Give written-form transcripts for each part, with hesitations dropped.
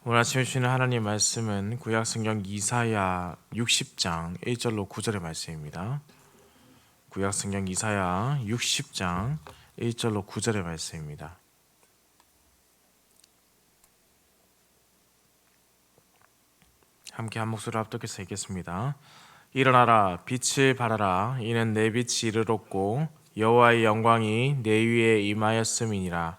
오늘 아침에 주시는 하나님 말씀은 구약성경 이사야 60장 1절로 9절의 말씀입니다. 구약성경 이사야 60장 1절로 9절의 말씀입니다. 함께 한 목소리로 합독해서 읽겠습니다. 일어나라, 빛을 발하라. 이는 내 빛이 이르렀고 여호와의 영광이 내 위에 임하였음이니라.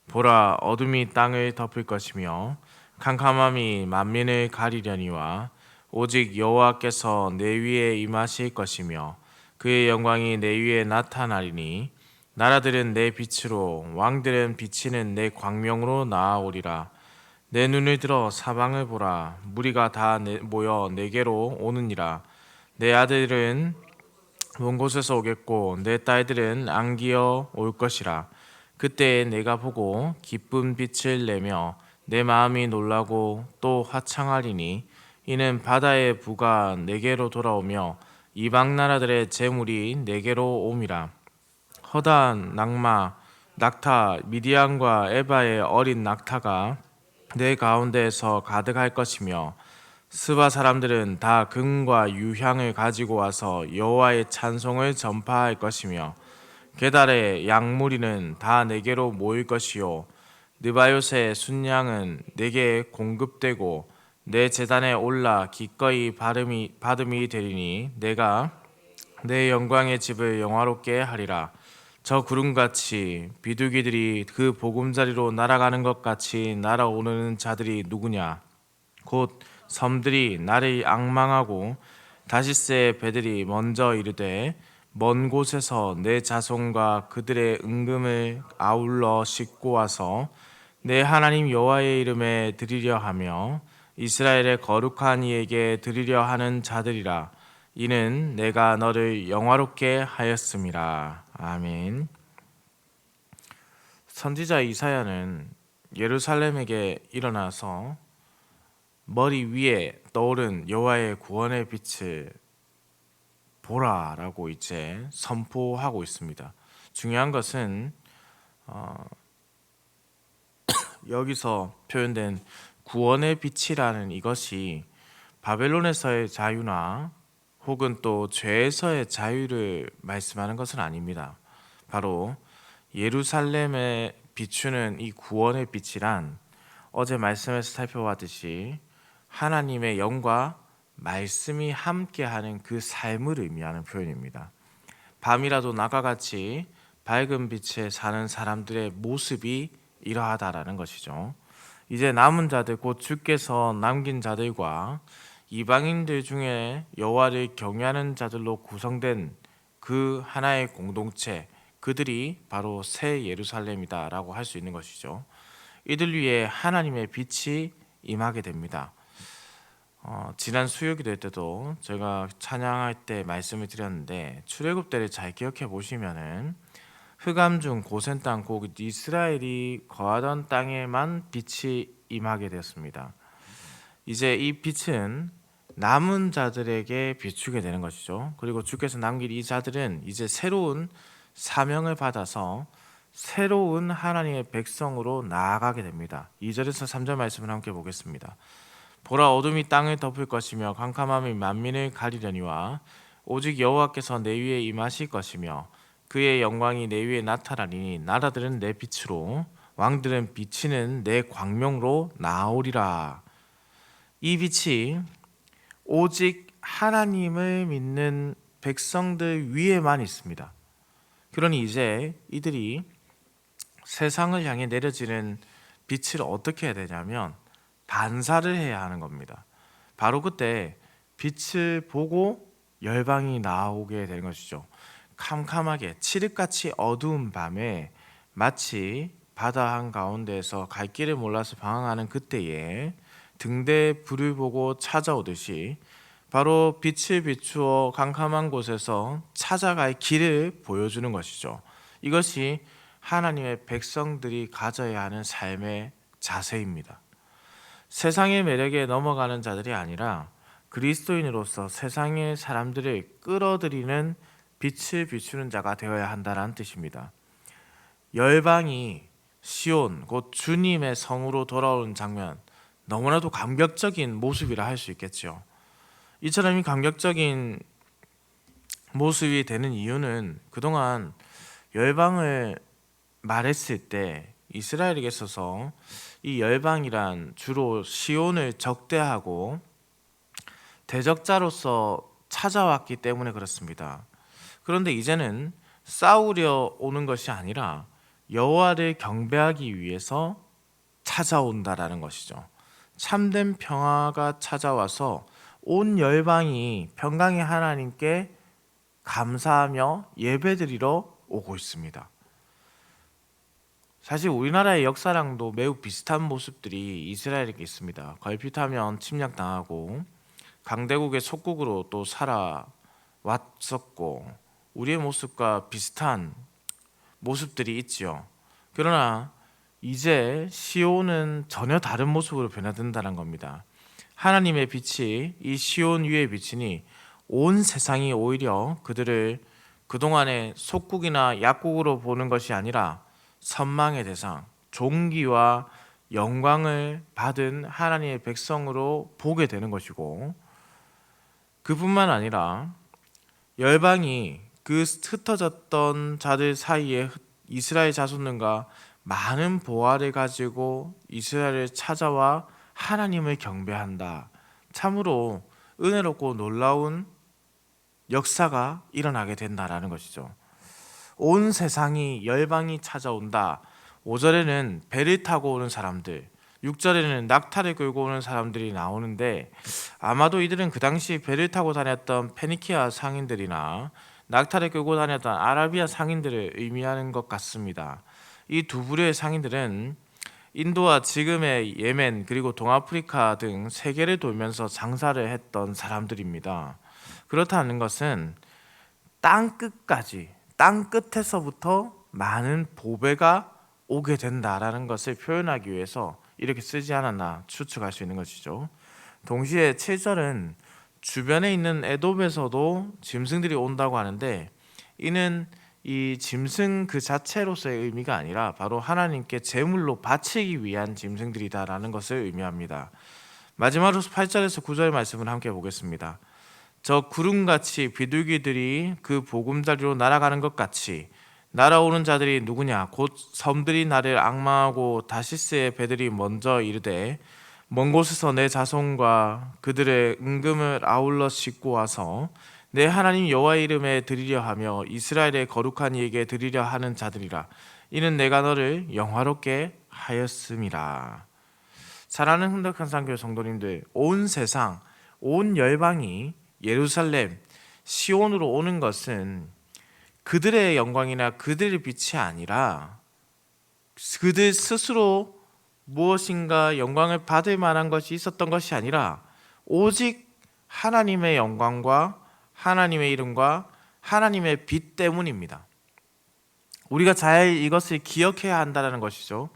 보라, 어둠이 땅을 덮을 것이며 캄캄함이 만민을 가리려니와 오직 여호와께서 내 위에 임하실 것이며 그의 영광이 내 위에 나타나리니 나라들은 내 빛으로 왕들은 비치는 내 광명으로 나아오리라. 내 눈을 들어 사방을 보라. 무리가 다 모여 내게로 오느니라. 내 아들은 먼 곳에서 오겠고 내 딸들은 안기어 올 것이라. 그때에 내가 보고 기쁜 빛을 내며 내 마음이 놀라고 또 화창하리니 이는 바다의 부가 내게로 돌아오며 이방 나라들의 재물이 내게로 옴이라. 허다한 낙타 미디안과 에바의 어린 낙타가 내 가운데에서 가득할 것이며 스바 사람들은 다 금과 유향을 가지고 와서 여호와의 찬송을 전파할 것이며 게달의 양무리는 다 내게로 모일 것이요 느바요의 순양은 내게 공급되고 내 제단에 올라 기꺼이 받음이 되리니 내가 내 영광의 집을 영화롭게 하리라. 저 구름같이 비둘기들이 그 보금자리로 날아가는 것 같이 날아오르는 자들이 누구냐? 곧 섬들이 나를 앙망하고 다시스의 배들이 먼저 이르되 먼 곳에서 내 자손과 그들의 은금을 아울러 싣고 와서 내 하나님 여호와의 이름에 드리려 하며 이스라엘의 거룩한 이에게 드리려 하는 자들이라. 이는 내가 너를 영화롭게 하였음이라. 아멘. 선지자 이사야는 예루살렘에게 일어나서 머리 위에 떠오른 여호와의 구원의 빛을 보라라고 이제 선포하고 있습니다. 중요한 것은 여기서 표현된 구원의 빛이라는 이것이 바벨론에서의 자유나 혹은 또 죄에서의 자유를 말씀하는 것은 아닙니다. 바로 예루살렘에 비추는 이 구원의 빛이란 어제 말씀에서 살펴봤듯이 하나님의 영과 말씀이 함께하는 그 삶을 의미하는 표현입니다. 밤이라도 나가같이 밝은 빛에 사는 사람들의 모습이 이러하다라는 것이죠. 이제 남은 자들 곧 주께서 남긴 자들과 이방인들 중에 여호와를 경외하는 자들로 구성된 그 하나의 공동체, 그들이 바로 새 예루살렘이다라고 할 수 있는 것이죠. 이들 위에 하나님의 빛이 임하게 됩니다. 지난 수요기도 때도 제가 찬양할 때 말씀을 드렸는데 출애굽 때를 잘 기억해 보시면은 흑암 중 고센 땅 곧 이스라엘이 거하던 땅에만 빛이 임하게 되었습니다. 이제 이 빛은 남은 자들에게 비추게 되는 것이죠. 그리고 주께서 남길 이 자들은 이제 새로운 사명을 받아서 새로운 하나님의 백성으로 나아가게 됩니다. 2절에서 3절 말씀을 함께 보겠습니다. 보라, 어둠이 땅을 덮을 것이며 캄캄함이 만민을 가리려니와 오직 여호와께서 내 위에 임하실 것이며 그의 영광이 내 위에 나타나리니 나라들은 내 빛으로 왕들은 비치는 내 광명으로 나오리라. 이 빛이 오직 하나님을 믿는 백성들 위에만 있습니다. 그러니 이제 이들이 세상을 향해 내려지는 빛을 어떻게 해야 되냐면 반사를 해야 하는 겁니다. 바로 그때 빛을 보고 열방이 나오게 되는 것이죠. 캄캄하게 칠흑같이 어두운 밤에 마치 바다 한가운데에서 갈 길을 몰라서 방황하는 그때에 등대에 불을 보고 찾아오듯이 바로 빛을 비추어 캄캄한 곳에서 찾아갈 길을 보여주는 것이죠. 이것이 하나님의 백성들이 가져야 하는 삶의 자세입니다. 세상의 매력에 넘어가는 자들이 아니라 그리스도인으로서 세상의 사람들을 끌어들이는 빛을 비추는 자가 되어야 한다는 뜻입니다. 열방이 시온 곧 주님의 성으로 돌아오는 장면 너무나도 감격적인 모습이라 할 수 있겠죠. 이처럼 이 감격적인 모습이 되는 이유는 그동안 열방을 말했을 때 이스라엘에게 있어서 이 열방이란 주로 시온을 적대하고 대적자로서 찾아왔기 때문에 그렇습니다. 그런데 이제는 싸우려 오는 것이 아니라 여호와를 경배하기 위해서 찾아온다라는 것이죠. 참된 평화가 찾아와서 온 열방이 평강의 하나님께 감사하며 예배드리러 오고 있습니다. 사실 우리나라의 역사랑도 매우 비슷한 모습들이 이스라엘에게 있습니다. 걸핏하면 침략당하고 강대국의 속국으로 또 살아왔었고 우리의 모습과 비슷한 모습들이 있지요. 그러나 이제 시온은 전혀 다른 모습으로 변화된다는 겁니다. 하나님의 빛이 이 시온 위에 비치니 온 세상이 오히려 그들을 그동안의 속국이나 약국으로 보는 것이 아니라 선망의 대상, 존귀와 영광을 받은 하나님의 백성으로 보게 되는 것이고, 그뿐만 아니라 열방이 그 흩어졌던 자들 사이에 이스라엘 자손들과 많은 보화를 가지고 이스라엘을 찾아와 하나님을 경배한다. 참으로 은혜롭고 놀라운 역사가 일어나게 된다라는 것이죠. 온 세상이 열방이 찾아온다. 5절에는 배를 타고 오는 사람들, 6절에는 낙타를 끌고 오는 사람들이 나오는데 아마도 이들은 그 당시 배를 타고 다녔던 페니키아 상인들이나 낙타를 끌고 다녔던 아라비아 상인들을 의미하는 것 같습니다. 이 두 부류의 상인들은 인도와 지금의 예멘 그리고 동아프리카 등 세계를 돌면서 장사를 했던 사람들입니다. 그렇다는 것은 땅 끝에서부터 많은 보배가 오게 된다라는 것을 표현하기 위해서 이렇게 쓰지 않았나 추측할 수 있는 것이죠. 동시에 7절은 주변에 있는 에돔에서도 짐승들이 온다고 하는데 이는 이 짐승 그 자체로서의 의미가 아니라 바로 하나님께 제물로 바치기 위한 짐승들이다라는 것을 의미합니다. 마지막으로 8절에서 9절 말씀을 함께 보겠습니다. 저 구름같이 비둘기들이 그 보금자리로 날아가는 것 같이 날아오는 자들이 누구냐? 곧 섬들이 나를 앙망하고 다시스의 배들이 먼저 이르되 먼 곳에서 내 자손과 그들의 은금을 아울러 싣고 와서 내 하나님 여호와의 이름에 드리려 하며 이스라엘의 거룩한 이에게 드리려 하는 자들이라. 이는 내가 너를 영화롭게 하였음이라. 사랑하는 흔덕한상교회 성도님들, 온 세상, 온 열방이 예루살렘, 시온으로 오는 것은 그들의 영광이나 그들의 빛이 아니라 그들 스스로 무엇인가 영광을 받을 만한 것이 있었던 것이 아니라 오직 하나님의 영광과 하나님의 이름과 하나님의 빛 때문입니다. 우리가 잘 이것을 기억해야 한다는 것이죠.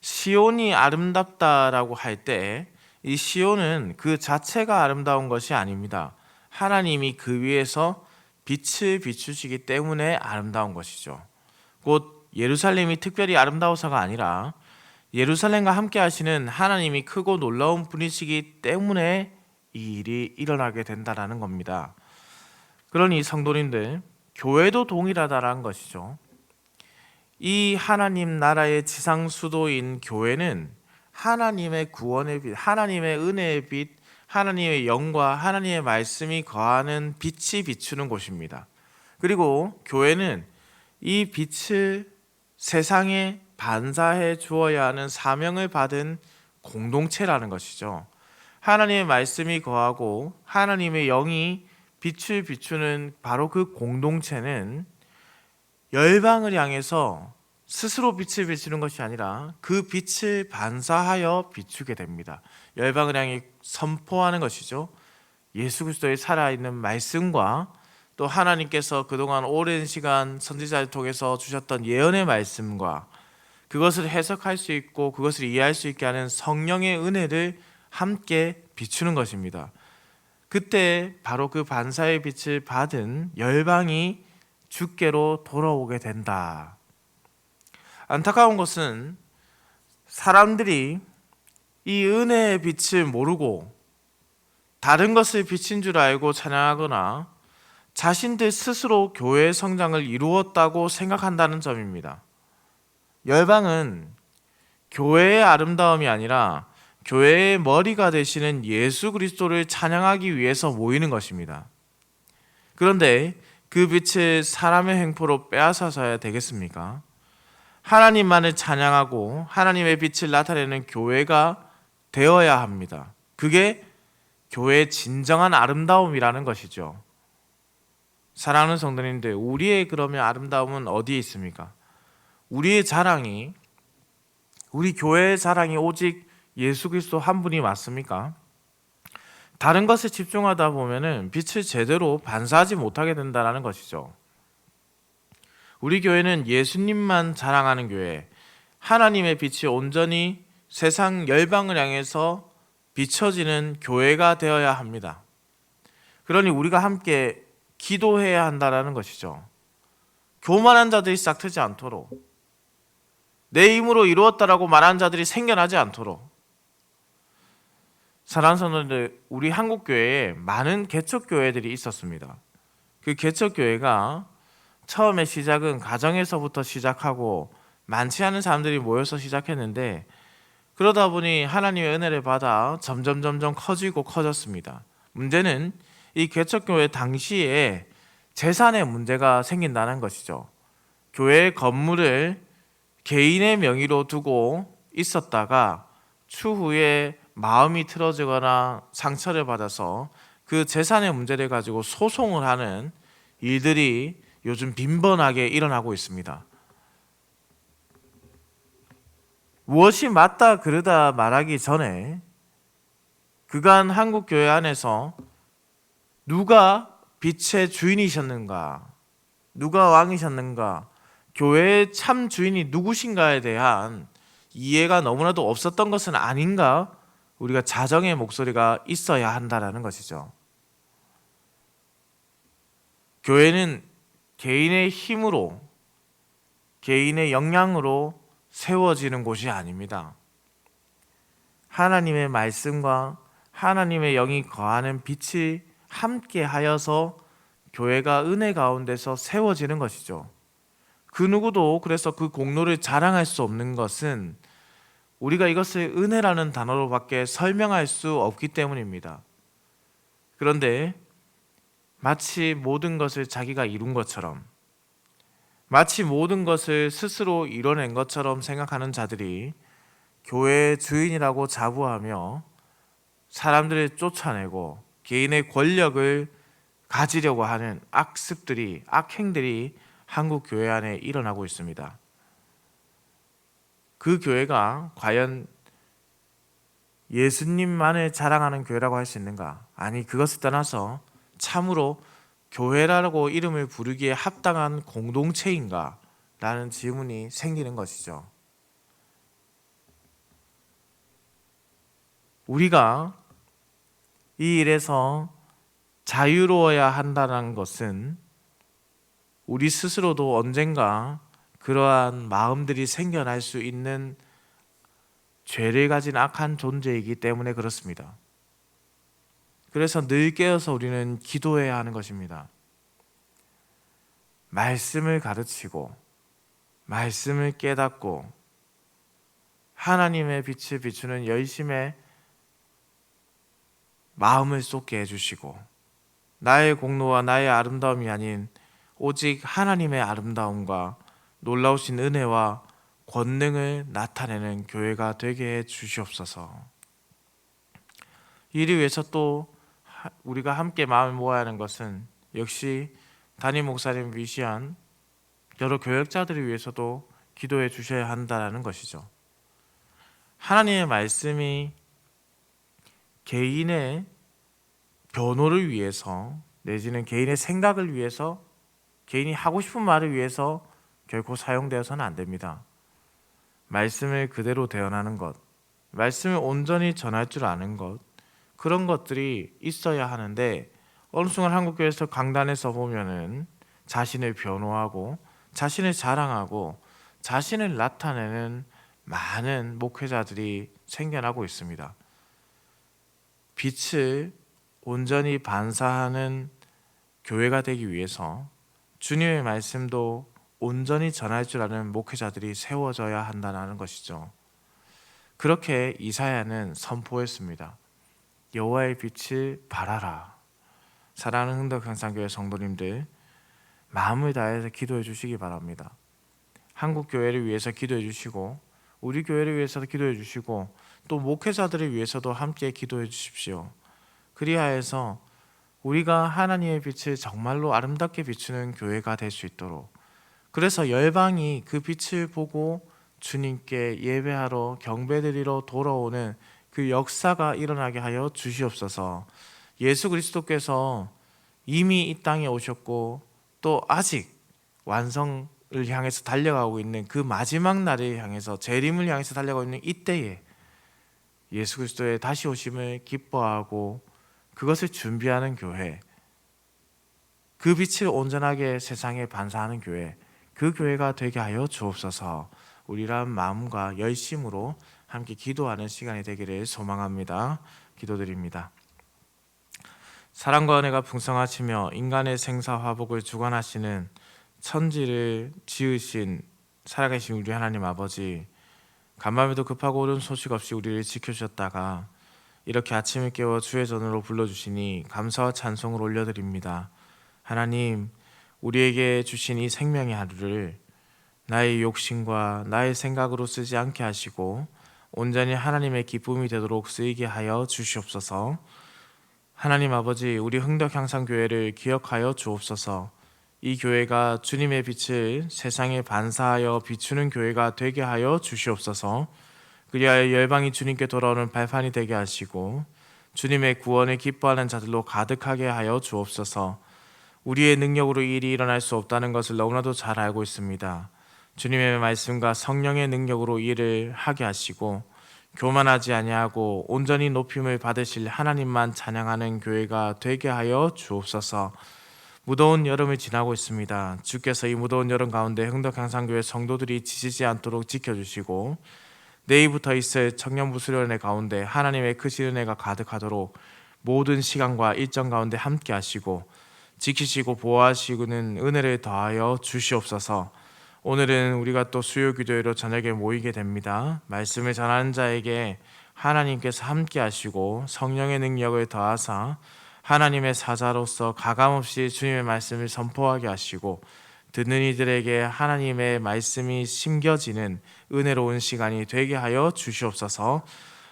시온이 아름답다라고 할 때 이 시온은 그 자체가 아름다운 것이 아닙니다. 하나님이 그 위에서 빛을 비추시기 때문에 아름다운 것이죠. 곧 예루살렘이 특별히 아름다워서가 아니라 예루살렘과 함께 하시는 하나님이 크고 놀라운 분이시기 때문에 이 일이 일어나게 된다는 겁니다. 그러니 성도님들, 교회도 동일하다는 것이죠. 이 하나님 나라의 지상 수도인 교회는 하나님의 구원의 빛, 하나님의 은혜의 빛, 하나님의 영과 하나님의 말씀이 거하는 빛이 비추는 곳입니다. 그리고 교회는 이 빛을 세상에 반사해 주어야 하는 사명을 받은 공동체라는 것이죠. 하나님의 말씀이 거하고 하나님의 영이 빛을 비추는 바로 그 공동체는 열방을 향해서 스스로 빛을 비추는 것이 아니라 그 빛을 반사하여 비추게 됩니다. 열방을 향해 선포하는 것이죠. 예수 그리스도의 살아있는 말씀과 또 하나님께서 그동안 오랜 시간 선지자를 통해서 주셨던 예언의 말씀과 그것을 해석할 수 있고 그것을 이해할 수 있게 하는 성령의 은혜를 함께 비추는 것입니다. 그때 바로 그 반사의 빛을 받은 열방이 주께로 돌아오게 된다. 안타까운 것은 사람들이 이 은혜의 빛을 모르고 다른 것을 빛인 줄 알고 찬양하거나 자신들 스스로 교회의 성장을 이루었다고 생각한다는 점입니다. 열방은 교회의 아름다움이 아니라 교회의 머리가 되시는 예수 그리스도를 찬양하기 위해서 모이는 것입니다. 그런데 그 빛을 사람의 행포로 빼앗아서야 되겠습니까? 하나님만을 찬양하고 하나님의 빛을 나타내는 교회가 되어야 합니다. 그게 교회의 진정한 아름다움이라는 것이죠. 사랑하는 성도님들, 우리의 그러면 아름다움은 어디에 있습니까? 우리의 자랑이, 우리 교회의 자랑이 오직 예수 그리스도 한 분이 맞습니까? 다른 것에 집중하다 보면은 빛을 제대로 반사하지 못하게 된다는 것이죠. 우리 교회는 예수님만 자랑하는 교회, 하나님의 빛이 온전히 세상 열방을 향해서 비춰지는 교회가 되어야 합니다. 그러니 우리가 함께 기도해야 한다는 것이죠. 교만한 자들이 싹트지 않도록, 내 힘으로 이루었다라고 말하는 자들이 생겨나지 않도록. 사랑하는 성도들, 우리 한국교회에 많은 개척교회들이 있었습니다. 그 개척교회가 처음에 시작은 가정에서부터 시작하고 많지 않은 사람들이 모여서 시작했는데, 그러다 보니 하나님의 은혜를 받아 점점 커지고 커졌습니다. 문제는 이 개척교회 당시에 재산의 문제가 생긴다는 것이죠. 교회 건물을 개인의 명의로 두고 있었다가 추후에 마음이 틀어지거나 상처를 받아서 그 재산의 문제를 가지고 소송을 하는 일들이 요즘 빈번하게 일어나고 있습니다. 무엇이 맞다 그르다 말하기 전에 그간 한국교회 안에서 누가 빛의 주인이셨는가, 누가 왕이셨는가, 교회의 참 주인이 누구신가에 대한 이해가 너무나도 없었던 것은 아닌가, 우리가 자정의 목소리가 있어야 한다는 것이죠. 교회는 개인의 힘으로, 개인의 역량으로 세워지는 곳이 아닙니다. 하나님의 말씀과 하나님의 영이 거하는 빛이 함께 하여서 교회가 은혜 가운데서 세워지는 것이죠. 그 누구도 그래서 그 공로를 자랑할 수 없는 것은 우리가 이것을 은혜라는 단어로밖에 설명할 수 없기 때문입니다. 그런데 마치 모든 것을 자기가 이룬 것처럼, 마치 모든 것을 스스로 이뤄낸 것처럼 생각하는 자들이 교회의 주인이라고 자부하며 사람들을 쫓아내고 개인의 권력을 가지려고 하는 악습들이, 악행들이 한국 교회 안에 일어나고 있습니다. 그 교회가 과연 예수님만을 자랑하는 교회라고 할 수 있는가? 아니, 그것을 떠나서 참으로 교회라고 이름을 부르기에 합당한 공동체인가? 라는 질문이 생기는 것이죠. 우리가 이 일에서 자유로워야 한다는 것은 우리 스스로도 언젠가 그러한 마음들이 생겨날 수 있는 죄를 가진 악한 존재이기 때문에 그렇습니다. 그래서 늘 깨어서 우리는 기도해야 하는 것입니다. 말씀을 가르치고 말씀을 깨닫고 하나님의 빛을 비추는 열심에 마음을 쏟게 해주시고 나의 공로와 나의 아름다움이 아닌 오직 하나님의 아름다움과 놀라우신 은혜와 권능을 나타내는 교회가 되게 해 주시옵소서. 이를 위해서 또 우리가 함께 마음을 모아야 하는 것은 역시 담임 목사님 위시한 여러 교역자들을 위해서도 기도해 주셔야 한다는 것이죠. 하나님의 말씀이 개인의 변호를 위해서 내지는 개인의 생각을 위해서 개인이 하고 싶은 말을 위해서 결코 사용되어서는 안 됩니다. 말씀을 그대로 대언하는 것, 말씀을 온전히 전할 줄 아는 것, 그런 것들이 있어야 하는데 어느 순간 한국교회에서 강단에서 보면은 자신을 변호하고 자신을 자랑하고 자신을 나타내는 많은 목회자들이 생겨나고 있습니다. 빛을 온전히 반사하는 교회가 되기 위해서 주님의 말씀도 온전히 전할 줄 아는 목회자들이 세워져야 한다는 것이죠. 그렇게 이사야는 선포했습니다. 여호와의 빛을 발하라. 사랑하는 흥덕향상교회 성도님들, 마음을 다해서 기도해 주시기 바랍니다. 한국 교회를 위해서 기도해 주시고 우리 교회를 위해서도 기도해 주시고 또 목회자들을 위해서도 함께 기도해 주십시오. 그리하여서 우리가 하나님의 빛을 정말로 아름답게 비추는 교회가 될 수 있도록, 그래서 열방이 그 빛을 보고 주님께 예배하러 경배드리러 돌아오는 그 역사가 일어나게 하여 주시옵소서. 예수 그리스도께서 이미 이 땅에 오셨고 또 아직 완성을 향해서 달려가고 있는 그 마지막 날을 향해서, 재림을 향해서 달려가고 있는 이때에 예수 그리스도의 다시 오심을 기뻐하고 그것을 준비하는 교회, 그 빛을 온전하게 세상에 반사하는 교회, 그 교회가 되게 하여 주옵소서. 우리란 마음과 열심으로 함께 기도하는 시간이 되기를 소망합니다. 기도드립니다. 사랑과 은혜가 풍성하시며 인간의 생사화복을 주관하시는 천지를 지으신 살아계신 우리 하나님 아버지, 간밤에도 급하고 옳은 소식 없이 우리를 지켜주셨다가 이렇게 아침에 깨워 주의 전으로 불러주시니 감사와 찬송을 올려드립니다. 하나님, 우리에게 주신 이 생명의 하루를 나의 욕심과 나의 생각으로 쓰지 않게 하시고 온전히 하나님의 기쁨이 되도록 쓰이게 하여 주시옵소서. 하나님 아버지, 우리 흥덕향상교회를 기억하여 주옵소서. 이 교회가 주님의 빛을 세상에 반사하여 비추는 교회가 되게 하여 주시옵소서. 그리하여 열방이 주님께 돌아오는 발판이 되게 하시고 주님의 구원을 기뻐하는 자들로 가득하게 하여 주옵소서. 우리의 능력으로 이 일이 일어날 수 없다는 것을 너무나도 잘 알고 있습니다. 주님의 말씀과 성령의 능력으로 이 일을 하게 하시고 교만하지 아니하고 온전히 높임을 받으실 하나님만 찬양하는 교회가 되게 하여 주옵소서. 무더운 여름을 지나고 있습니다. 주께서 이 무더운 여름 가운데 흥덕향상교회 성도들이 지치지 않도록 지켜주시고 내일부터 있을 청년부수련회 가운데 하나님의 크신 은혜가 가득하도록 모든 시간과 일정 가운데 함께 하시고 지키시고 보호하시고는 은혜를 더하여 주시옵소서. 오늘은 우리가 또 수요기도회로 저녁에 모이게 됩니다. 말씀을 전하는 자에게 하나님께서 함께 하시고 성령의 능력을 더하사 하나님의 사자로서 가감없이 주님의 말씀을 선포하게 하시고 듣는 이들에게 하나님의 말씀이 심겨지는 은혜로운 시간이 되게 하여 주시옵소서.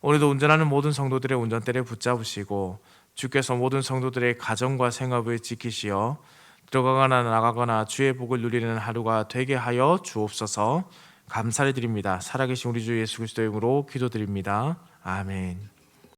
오늘도 운전하는 모든 성도들의 운전대를 붙잡으시고 주께서 모든 성도들의 가정과 생업을 지키시어 들어가거나 나가거나 주의 복을 누리는 하루가 되게 하여 주옵소서. 감사를 드립니다. 살아계신 우리 주 예수 그리스도의 이름으로 기도드립니다. 아멘.